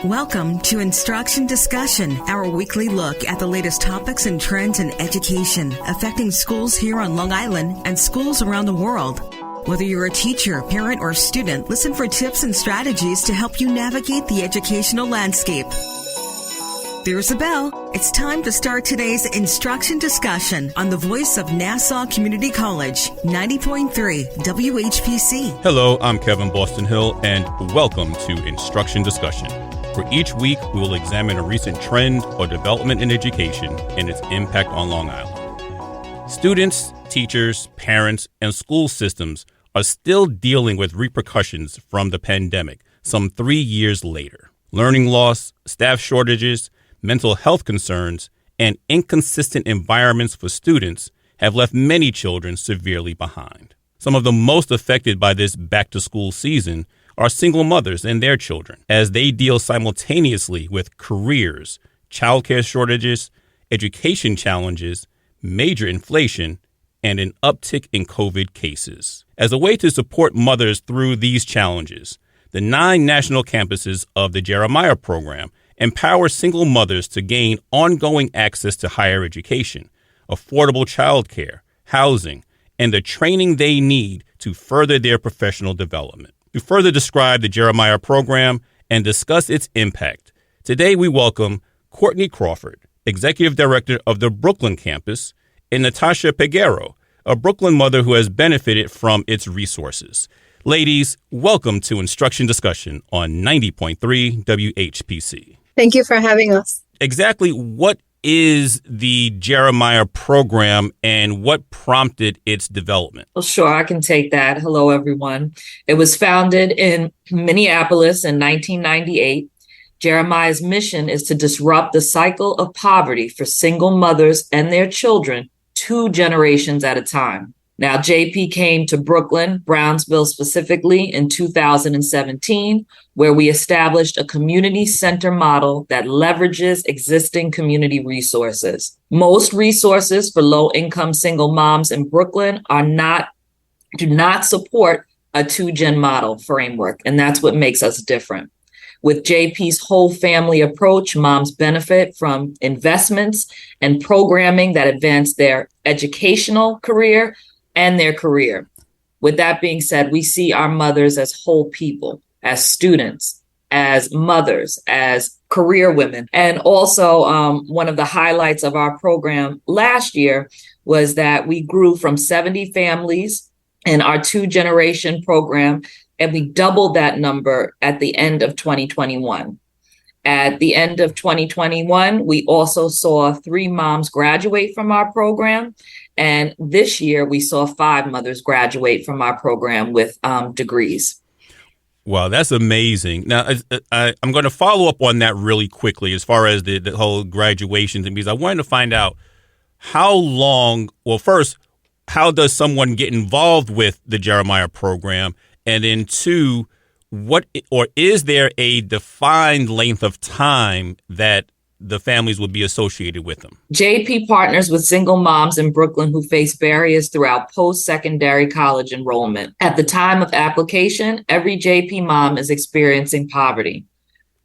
Welcome to Instruction Discussion, our weekly look at the latest topics and trends in education affecting schools here on Long Island and schools around the world. Whether you're a teacher, parent, or student, listen for tips and strategies to help you navigate the educational landscape. There's a bell. It's time to start today's Instruction Discussion on the voice of Nassau Community College, 90.3 WHPC. Hello, I'm Kevin Boston Hill, and welcome to Instruction Discussion, where each week we will examine a recent trend or development in education and its impact on Long Island. Students, teachers, parents, and school systems are still dealing with repercussions from the pandemic some 3 years later. Learning loss, staff shortages, mental health concerns, and inconsistent environments for students have left many children severely behind. Some of the most affected by this back-to-school season are single mothers and their children, as they deal simultaneously with careers, childcare shortages, education challenges, major inflation, and an uptick in COVID cases. As a way to support mothers through these challenges, the 9 national campuses of the Jeremiah program empower single mothers to gain ongoing access to higher education, affordable childcare, housing, and the training they need to further their professional development. To further describe the Jeremiah program and discuss its impact, today we welcome Courtney Crawford, Executive Director of the Brooklyn campus, and Natasha Peguero, a Brooklyn mother who has benefited from its resources. Ladies, welcome to Instruction Discussion on 90.3 WHPC. Thank you for having us. Exactly what is the Jeremiah program and what prompted its development? Well, sure, I can take that. Hello, everyone. It was founded in Minneapolis in 1998. Jeremiah's mission is to disrupt the cycle of poverty for single mothers and their children 2 generations at a time. Now, JP came to Brooklyn, Brownsville specifically, in 2017, where we established a community center model that leverages existing community resources. Most resources for low-income single moms in Brooklyn do not support a 2-gen model framework, and that's what makes us different. With JP's whole family approach, moms benefit from investments and programming that advance their educational career and their career. With that being said, we see our mothers as whole people, as students, as mothers, as career women. And also one of the highlights of our program last year was that we grew from 70 families in our 2-generation program, and we doubled that number at the end of 2021. At the end of 2021, we also saw 3 moms graduate from our program. And this year, we saw 5 mothers graduate from our program with degrees. Wow, that's amazing. Now, I'm going to follow up on that really quickly as far as the whole graduation thing, because I wanted to find out how long, well, first, how does someone get involved with the Jeremiah program? And then 2, is there a defined length of time that the families would be associated with them? JP partners with single moms in Brooklyn who face barriers throughout post-secondary college enrollment. At the time of application, every JP mom is experiencing poverty.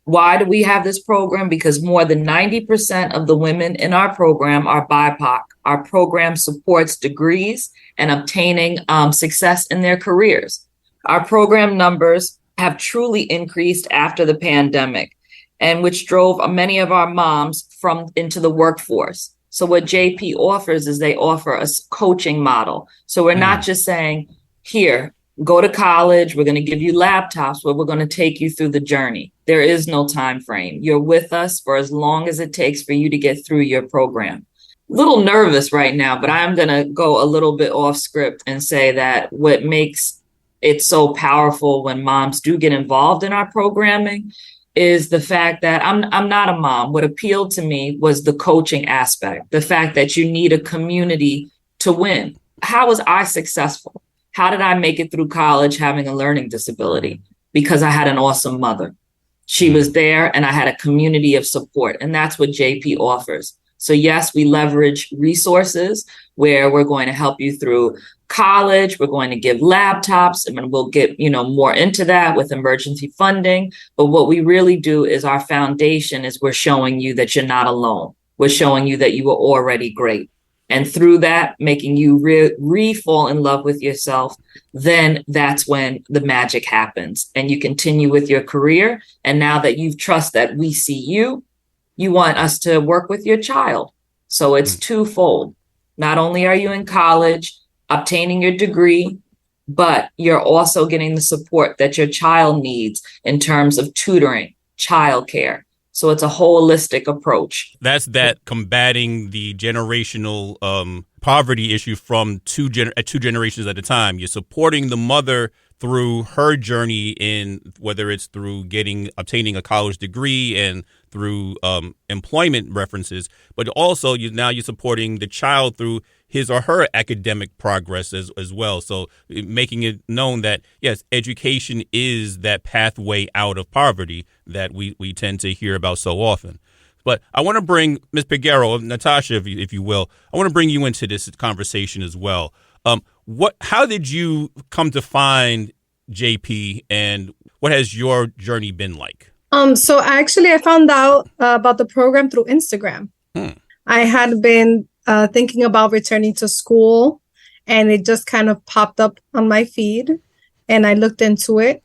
Why do we have this program? Because more than 90% of the women in our program are BIPOC. Our program supports degrees and obtaining success in their careers. Our program numbers have truly increased after the pandemic, and which drove many of our moms into the workforce. So what JP offers is they offer a coaching model. So we're not just saying, here, go to college, we're going to give you laptops, but we're going to take you through the journey. There is no time frame. You're with us for as long as it takes for you to get through your program. A little nervous right now, but I'm going to go a little bit off script and say that what makes it so powerful when moms do get involved in our programming is the fact that I'm not a mom. What appealed to me was the coaching aspect, the fact that you need a community to win. How was I successful? How did I make it through college having a learning disability? Because I had an awesome mother. She was there and I had a community of support. And that's what JP offers. So yes, we leverage resources where we're going to help you through college. We're going to give laptops, and we'll get, more into that with emergency funding. But what we really do is our foundation is we're showing you that you're not alone. We're showing you that you were already great. And through that, making you fall in love with yourself, then that's when the magic happens. And you continue with your career. And now that you've trust that we see you, you want us to work with your child. So it's twofold. Not only are you in college, obtaining your degree, but you're also getting the support that your child needs in terms of tutoring, childcare. So it's a holistic approach. That's that combating the generational poverty issue from two generations at a time. You're supporting the mother through her journey in whether it's through obtaining a college degree and through employment references, but also you're supporting the child through his or her academic progress as well. So making it known that, yes, education is that pathway out of poverty that we tend to hear about so often. But I want to bring Ms. Peguero, Natasha, if you will, I want to bring you into this conversation as well. How did you come to find JP, and what has your journey been like? So actually I found out about the program through Instagram. I had been thinking about returning to school, and it just kind of popped up on my feed, and I looked into it,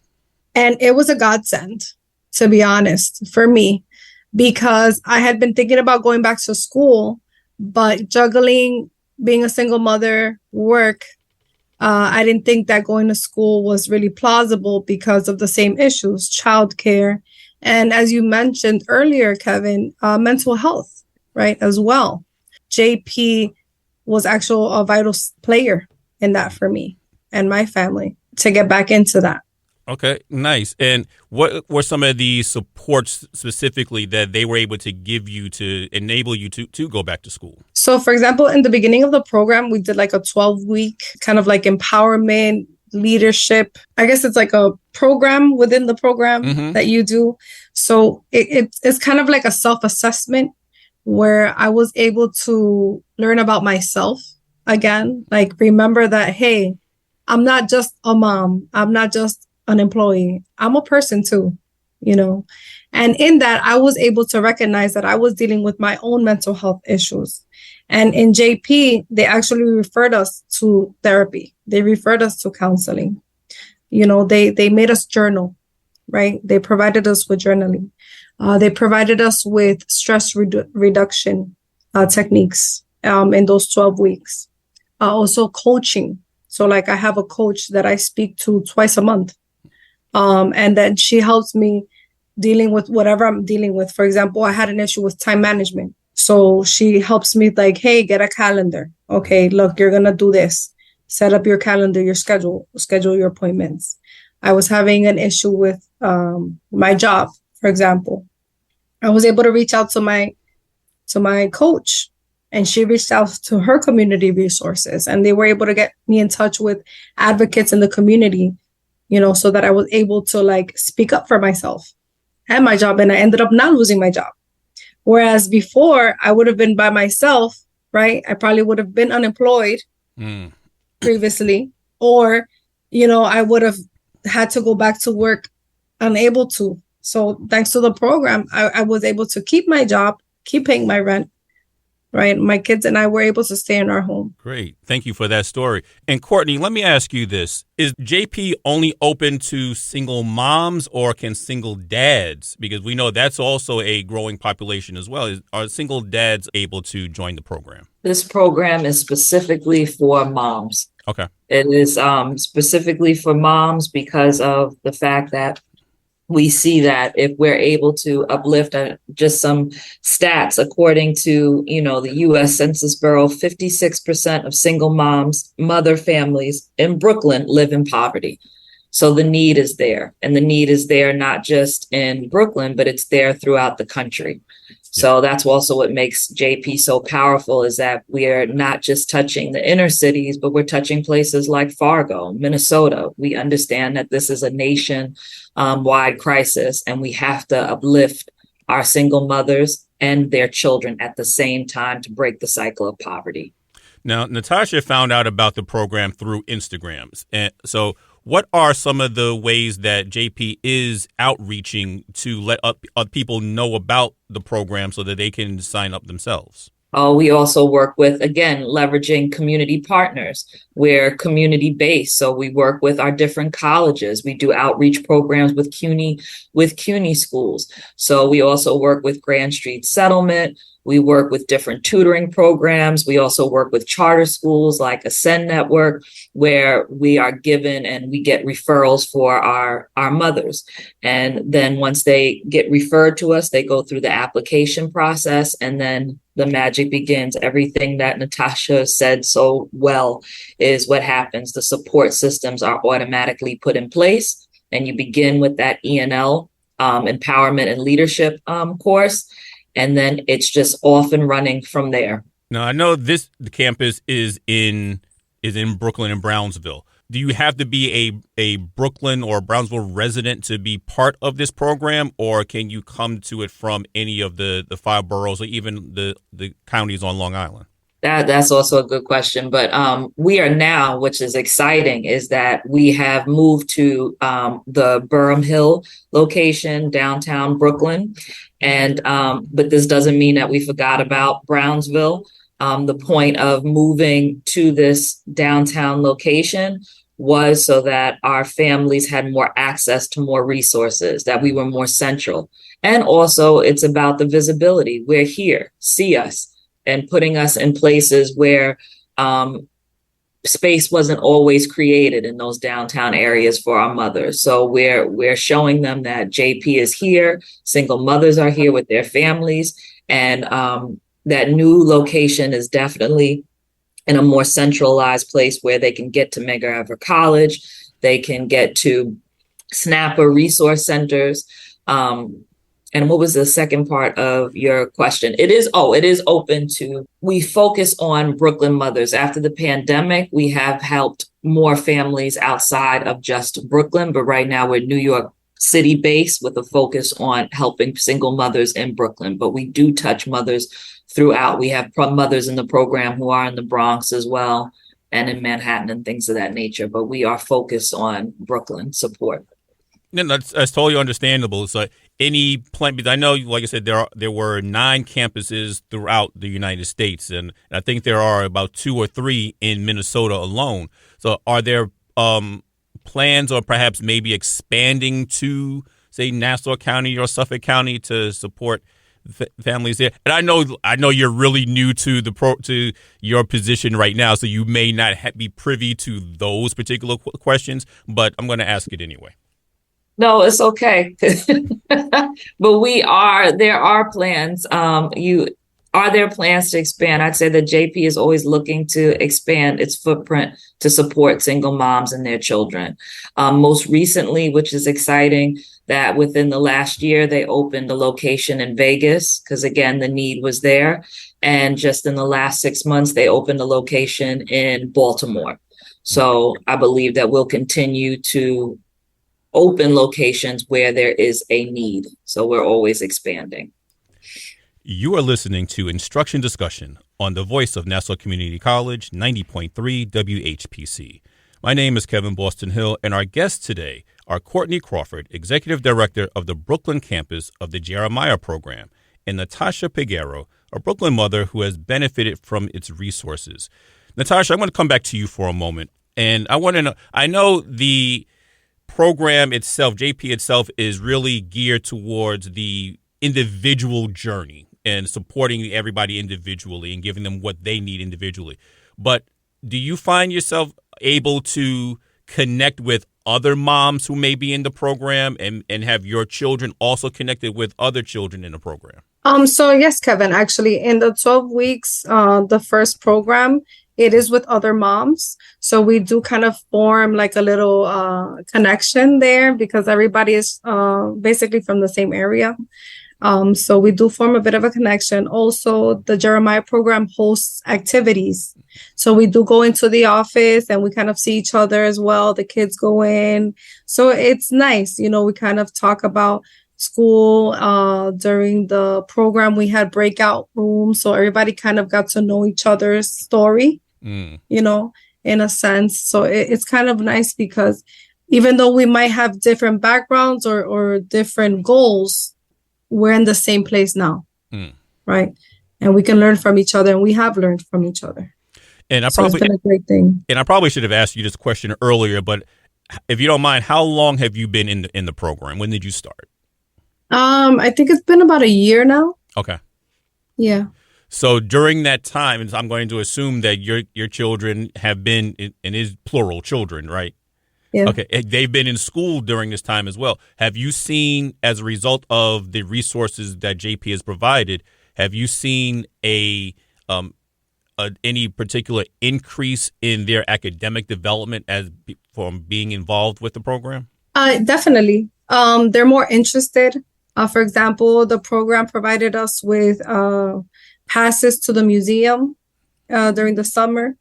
and it was a godsend, to be honest, for me, because I had been thinking about going back to school, but juggling being a single mother, work, I didn't think that going to school was really plausible because of the same issues, childcare, and as you mentioned earlier, Kevin, mental health, right, as well. JP was actually a vital player in that for me and my family to get back into that. Okay, nice. And what were some of the supports specifically that they were able to give you to enable you to go back to school? So, for example, in the beginning of the program, we did like a 12-week kind of like empowerment, leadership. I guess it's like a program within the program that you do. So it's kind of like a self-assessment where I was able to learn about myself again, like remember that, hey, I'm not just a mom. I'm not just an employee. I'm a person too, And in that, I was able to recognize that I was dealing with my own mental health issues. And in JP, they actually referred us to therapy. They referred us to counseling. They made us journal, right? They provided us with journaling. They provided us with stress reduction techniques in those 12 weeks. Also coaching. So like I have a coach that I speak to twice a month. And then she helps me dealing with whatever I'm dealing with. For example, I had an issue with time management. So she helps me like, hey, get a calendar. Okay, look, you're going to do this. Set up your calendar, your schedule your appointments. I was having an issue with my job, for example. I was able to reach out to my coach, and she reached out to her community resources, and they were able to get me in touch with advocates in the community, so that I was able to like speak up for myself and my job. And I ended up not losing my job. Whereas before I would have been by myself, right? I probably would have been unemployed previously, or, I would have had to go back to work unable to. So thanks to the program, I was able to keep my job, keep paying my rent, right? My kids and I were able to stay in our home. Great. Thank you for that story. And Courtney, let me ask you this. Is JP only open to single moms, or can single dads? Because we know that's also a growing population as well. Are single dads able to join the program? This program is specifically for moms. Okay. It is specifically for moms because of the fact that we see that if we're able to uplift just some stats, according to, the U.S. Census Bureau, 56% of single mother families in Brooklyn live in poverty. So the need is there, and the need is there not just in Brooklyn, but it's there throughout the country. So that's also what makes JP so powerful, is that we're not just touching the inner cities, but we're touching places like Fargo, Minnesota. We understand that this is a nation-wide crisis, and we have to uplift our single mothers and their children at the same time to break the cycle of poverty. Now, Natasha found out about the program through Instagrams. And so what are some of the ways that JP is outreaching to let people know about the program so that they can sign up themselves? We also work with, again, leveraging community partners. We're community-based, so we work with our different colleges. We do outreach programs with CUNY schools. So we also work with Grand Street Settlement. We work with different tutoring programs. We also work with charter schools like Ascend Network, where we are given and we get referrals for our mothers. And then once they get referred to us, they go through the application process, and then the magic begins. Everything that Natasha said so well is what happens. The support systems are automatically put in place, and you begin with that ENL empowerment and leadership course. And then it's just off and running from there. Now, I know the campus is in Brooklyn and Brownsville. Do you have to be a Brooklyn or Brownsville resident to be part of this program, or can you come to it from any of the 5 boroughs or even the counties on Long Island? That's also a good question. But we are now, which is exciting, is that we have moved to the Burham Hill location, downtown Brooklyn. And but this doesn't mean that we forgot about Brownsville. The point of moving to this downtown location was so that our families had more access to more resources, that we were more central. And also it's about the visibility. We're here, see us, and putting us in places where space wasn't always created in those downtown areas for our mothers. So we're showing them that JP is here, single mothers are here with their families, and that new location is definitely in a more centralized place where they can get to Medgar Evers College, they can get to SNAPA resource centers. And what was the second part of your question? It is open to, we focus on Brooklyn mothers. After the pandemic, we have helped more families outside of just Brooklyn, but right now we're New York City based with a focus on helping single mothers in Brooklyn. But we do touch mothers throughout. We have mothers in the program who are in the Bronx as well, and in Manhattan and things of that nature. But we are focused on Brooklyn support. Yeah, that's totally understandable. So any plan, because I know, like I said, there were 9 campuses throughout the United States, and I think there are about 2 or 3 in Minnesota alone. So are there plans or perhaps maybe expanding to, say, Nassau County or Suffolk County to support families there? And I know you're really new to to your position right now, so you may not be privy to those particular questions, but I'm going to ask it anyway. No, it's okay. But there are plans. Are there plans to expand? I'd say that JP is always looking to expand its footprint to support single moms and their children. Most recently, which is exciting, that within the last year, they opened a location in Vegas because, again, the need was there. And just in the last 6 months, they opened a location in Baltimore. So I believe that we'll continue to open locations where there is a need. So we're always expanding. You are listening to Instruction Discussion on the voice of Nassau Community College, 90.3 WHPC. My name is Kevin Boston Hill, and our guests today are Courtney Crawford, Executive Director of the Brooklyn campus of the Jeremiah program, and Natasha Peguero, a Brooklyn mother who has benefited from its resources. Natasha, I'm going to come back to you for a moment, and I want to know, I know the program itself, JP itself, is really geared towards the individual journey and supporting everybody individually and giving them what they need individually. But do you find yourself able to connect with other moms who may be in the program and have your children also connected with other children in the program? So yes, Kevin, actually in the 12 weeks, the first program, it is with other moms. So we do kind of form like a little connection there because everybody is basically from the same area. So we do form a bit of a connection. Also, the Jeremiah program hosts activities. So we do go into the office and we kind of see each other as well. The kids go in. So it's nice. You know, we kind of talk about school. During the program, we had breakout rooms. So everybody kind of got to know each other's story you know, in a sense. So it's kind of nice because even though we might have different backgrounds or different goals, we're in the same place now, right? And we can learn from each other, and we have learned from each other. And it's been a great thing. And I probably should have asked you this question earlier, but if you don't mind, how long have you been in the program? When did you start? I think it's been about a year now. Okay. Yeah. So during that time, I'm going to assume that your children have been, and is plural children, right? Yeah. Okay. They've been in school during this time as well. Have you seen, as a result of the resources that JP has provided, have you seen any particular increase in their academic development from being involved with the program? Definitely. They're more interested. For example, the program provided us with passes to the museum during the summer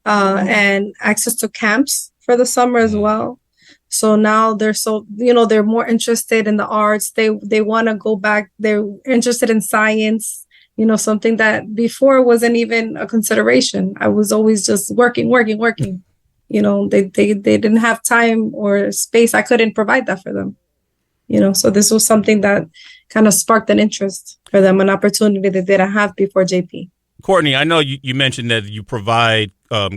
and access to camps for the summer as well. So now they're more interested in the arts. They want to go back. They're interested in science. You know, something that before wasn't even a consideration. I was always just working. You know, they didn't have time or space. I couldn't provide that for them. You know, so this was something that kind of sparked an interest for them, an opportunity that they didn't have before JP. Courtney, I know you mentioned that you provide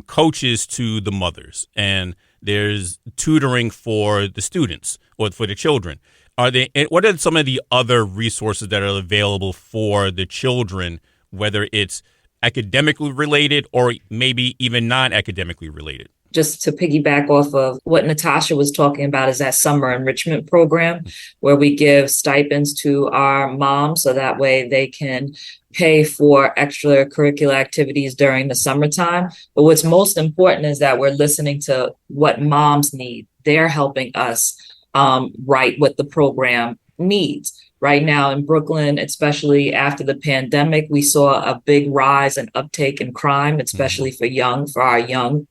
coaches to the mothers, and there's tutoring for the students or for the children. What are some of the other resources that are available for the children, whether it's academically related or maybe even non-academically related? Just to piggyback off of what Natasha was talking about is that summer enrichment program where we give stipends to our moms so that way they can pay for extracurricular activities during the summertime. But what's most important is that we're listening to what moms need. They're helping us write what the program needs. Right now in Brooklyn, especially after the pandemic, we saw a big rise and uptake in crime, especially for our young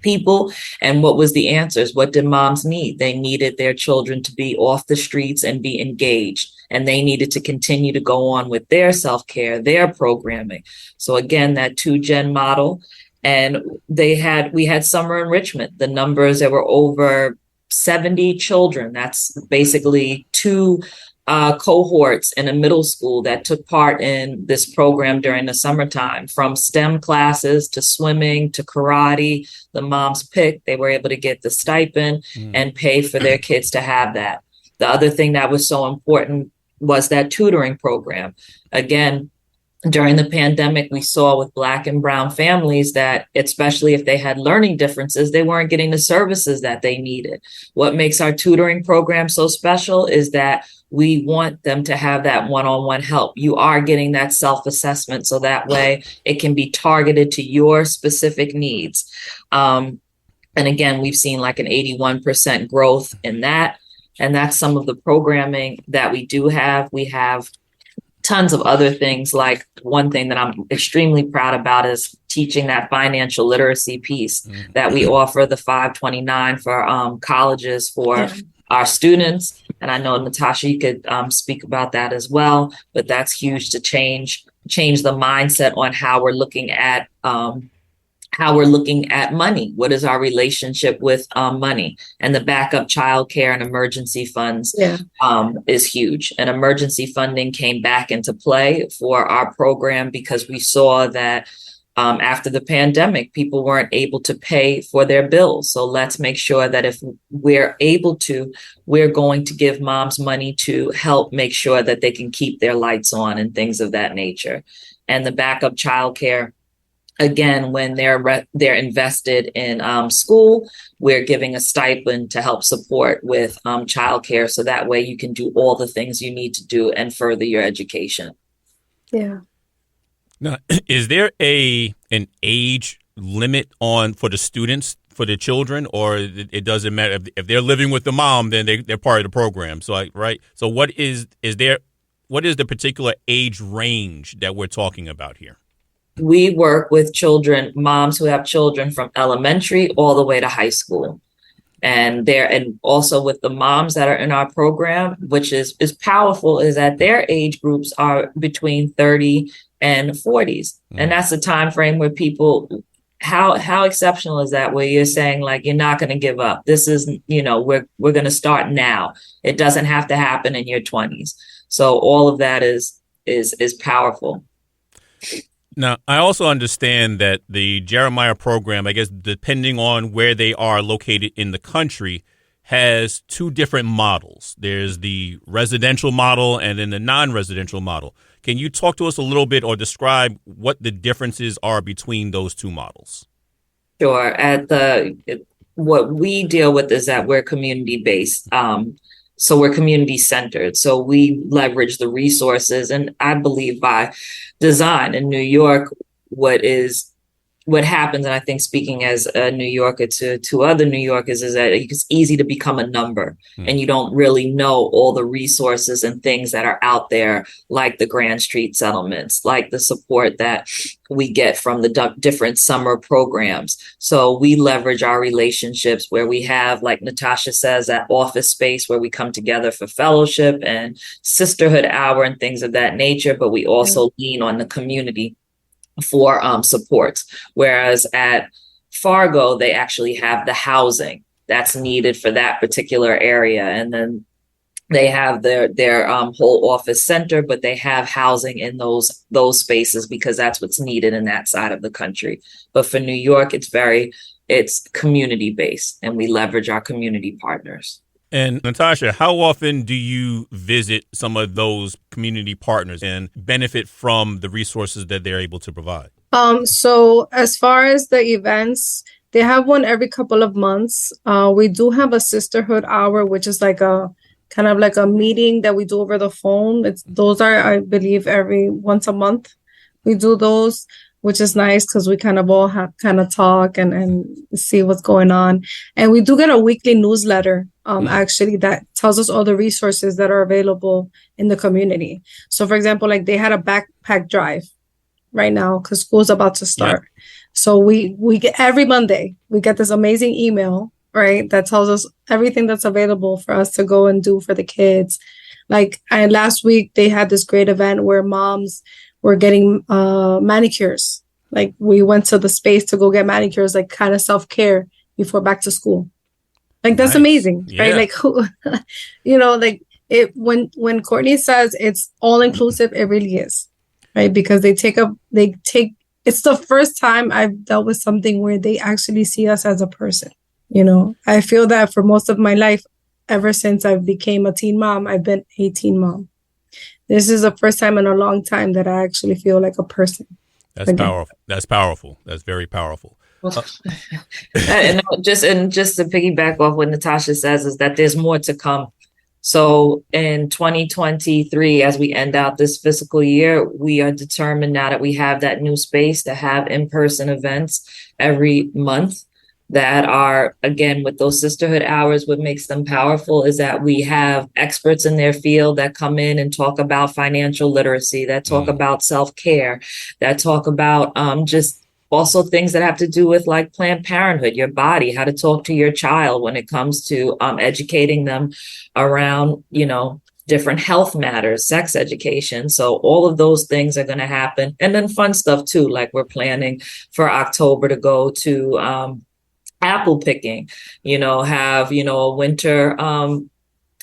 people. And what was the answers? What did moms need? They needed their children to be off the streets and be engaged. And they needed to continue to go on with their self-care, their programming. So again, that 2-gen model. And we had summer enrichment. The numbers, there were over 70 children. That's basically 2 cohorts in a middle school that took part in this program during the summertime, from STEM classes to swimming to karate. The moms picked, they were able to get the stipend and pay for their kids to have that. The other thing that was so important was that tutoring program. Again, during the pandemic, we saw with Black and Brown families that, especially if they had learning differences, they weren't getting the services that they needed. What makes our tutoring program so special is that we want them to have that one-on-one help. You are getting that self-assessment, so that way it can be targeted to your specific needs. And again, we've seen like an 81% growth in that. And that's some of the programming that we do have. We have tons of other things. Like one thing that I'm extremely proud about is teaching that financial literacy piece that we offer, the 529 for colleges for our students. And I know, Natasha, you could speak about that as well, but that's huge to change the mindset on how we're looking at money. What is our relationship with money? And the backup childcare and emergency funds is huge. And emergency funding came back into play for our program because we saw that after the pandemic, people weren't able to pay for their bills. So let's make sure that if we're able to, we're going to give moms money to help make sure that they can keep their lights on and things of that nature. And the backup childcare, again, when they're invested in school, we're giving a stipend to help support with childcare. So that way you can do all the things you need to do and further your education. Yeah. Now, is there an age limit for the students, for the children, or it doesn't matter if they're living with the mom, then they're part of the program? So, right. So what is the particular age range that we're talking about here? We work with moms who have children from elementary all the way to high school. And also with the moms that are in our program, which is powerful, is that their age groups are between 30 and 40s. And that's the time frame where people how exceptional is that, where you're saying like you're not going to give up? This is, we're going to start now. It doesn't have to happen in your 20s. So all of that is powerful. Now, I also understand that the Jeremiah program, I guess, depending on where they are located in the country, has two different models. There's the residential model and then the non-residential model. Can you talk to us a little bit or describe what the differences are between those two models? Sure. What we deal with is that we're community based. So we're community centered. So we leverage the resources, and I believe by design in New York, what happens, and I think speaking as a New Yorker to other New Yorkers, is that it's easy to become a number and you don't really know all the resources and things that are out there, like the Grand Street settlements, like the support that we get from the different summer programs. So we leverage our relationships where we have, like Natasha says, that office space where we come together for fellowship and sisterhood hour and things of that nature. But we also lean on the community for supports. Whereas at Fargo, they actually have the housing that's needed for that particular area. And then they have their whole office center, but they have housing in those spaces because that's what's needed in that side of the country. But for New York, it's community based, and we leverage our community partners. And Natasha, how often do you visit some of those community partners and benefit from the resources that they're able to provide? So as far as the events, they have one every couple of months. We do have a sisterhood hour, which is like a kind of like a meeting that we do over the phone. Those are, I believe, every once a month. We do those, which is nice because we kind of all have kind of talk and see what's going on. And we do get a weekly newsletter, actually, that tells us all the resources that are available in the community. So, for example, like they had a backpack drive right now because school's about to start. Yeah. So we get every Monday, we get this amazing email, right, that tells us everything that's available for us to go and do for the kids. Like last week, they had this great event where moms were getting manicures. Like we went to the space to go get manicures, like kind of self-care before back to school. Like that's amazing, right? Like like it when Courtney says it's all inclusive, it really is, right? Because it's the first time I've dealt with something where they actually see us as a person. I feel that for most of my life, ever since I became a teen mom, I've been a teen mom. This is the first time in a long time that I actually feel like a person. That's powerful. That's powerful. That's very powerful. And just to piggyback off what Natasha says is that there's more to come. So in 2023, as we end out this fiscal year, we are determined now that we have that new space to have in-person events every month that are, again, with those sisterhood hours. What makes them powerful is that we have experts in their field that come in and talk about financial literacy, that talk about self-care, that talk about just also things that have to do with like Planned Parenthood, your body, how to talk to your child when it comes to educating them around, different health matters, sex education. So all of those things are going to happen. And then fun stuff too, like we're planning for October to go to apple picking, have,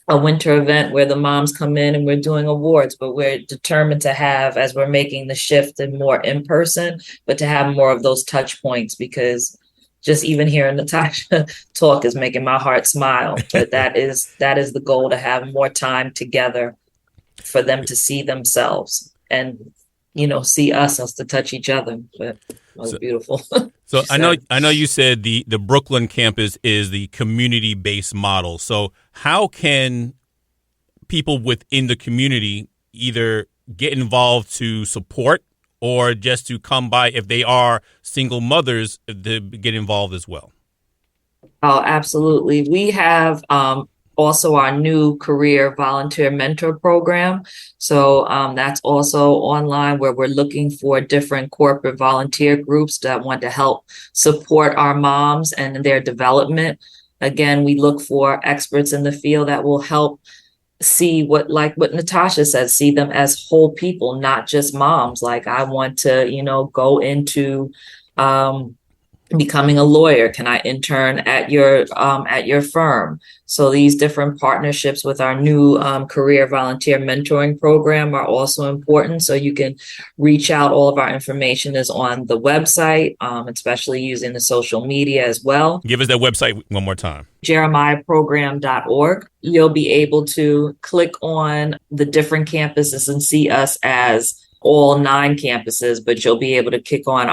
a winter event where the moms come in and we're doing awards, but we're determined to have, as we're making the shift and more in person, but to have more of those touch points, because just even hearing Natasha talk is making my heart smile. But that is the goal, to have more time together for them to see themselves and, see us to touch each other. But it was beautiful. So I know you said the Brooklyn campus is the community-based model. So how can people within the community either get involved to support or just to come by, if they are single mothers, to get involved as well? Oh, absolutely. We have also our new career volunteer mentor program. So that's also online, where we're looking for different corporate volunteer groups that want to help support our moms and their development. Again, we look for experts in the field that will help see what Natasha says, see them as whole people, not just moms. Like I want to, go into becoming a lawyer? Can I intern at your firm? So these different partnerships with our new career volunteer mentoring program are also important. So you can reach out. All of our information is on the website, especially using the social media as well. Give us that website one more time. jeremiahprogram.org. You'll be able to click on the different campuses and see us as all 9 campuses, but you'll be able to click on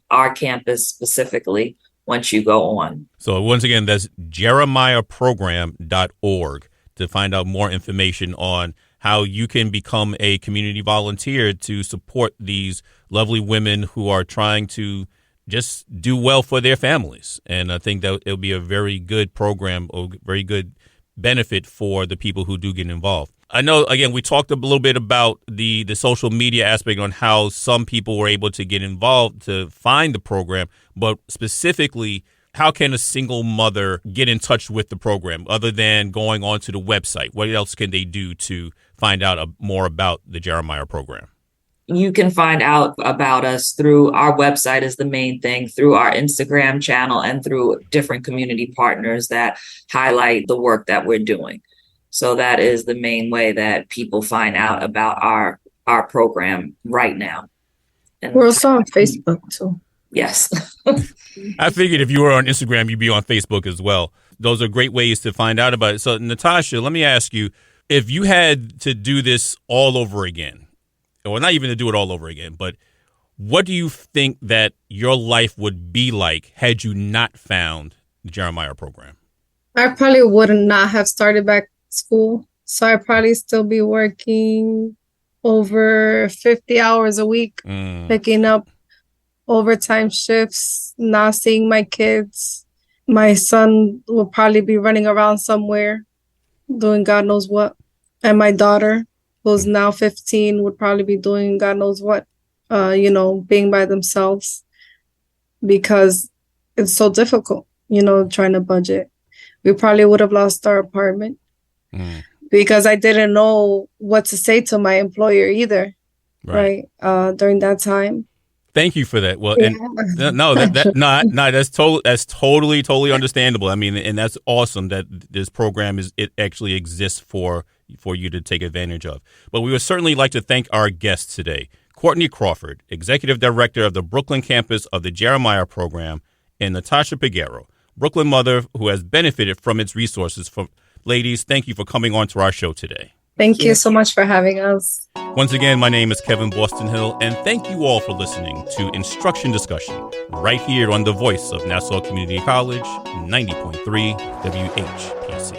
our campus specifically once you go on. So once again, that's jeremiahprogram.org to find out more information on how you can become a community volunteer to support these lovely women who are trying to just do well for their families. And I think that it'll be a very good program, or very good benefit for the people who do get involved. I know, again, we talked a little bit about the social media aspect on how some people were able to get involved to find the program, but specifically, how can a single mother get in touch with the program other than going onto the website? What else can they do to find out more about the Jeremiah program? You can find out about us through our website is the main thing, through our Instagram channel, and through different community partners that highlight the work that we're doing. So that is the main way that people find out about our program right now. And we're also on Facebook too. Yes. I figured if you were on Instagram, you'd be on Facebook as well. Those are great ways to find out about it. So Natasha, let me ask you, if you had to do this all over again, or not even to do it all over again, but what do you think that your life would be like had you not found the Jeremiah program? I probably would not have started back school. So I'd probably still be working over 50 hours a week, picking up overtime shifts, not seeing my kids. My son will probably be running around somewhere doing God knows what. And my daughter, who's now 15, would probably be doing God knows what, being by themselves, because it's so difficult, trying to budget. We probably would have lost our apartment because I didn't know what to say to my employer either, right? During that time. Thank you for that. Well, and that's totally understandable. I mean, and that's awesome that this program it actually exists for you to take advantage of. But we would certainly like to thank our guests today, Courtney Crawford, Executive Director of the Brooklyn campus of the Jeremiah program, and Natasha Peguero, Brooklyn mother who has benefited from its resources. Ladies, thank you for coming on to our show today. Thank you so much for having us. Once again, my name is Kevin Boston Hill, and thank you all for listening to Instruction Discussion right here on the voice of Nassau Community College, 90.3 WHPC.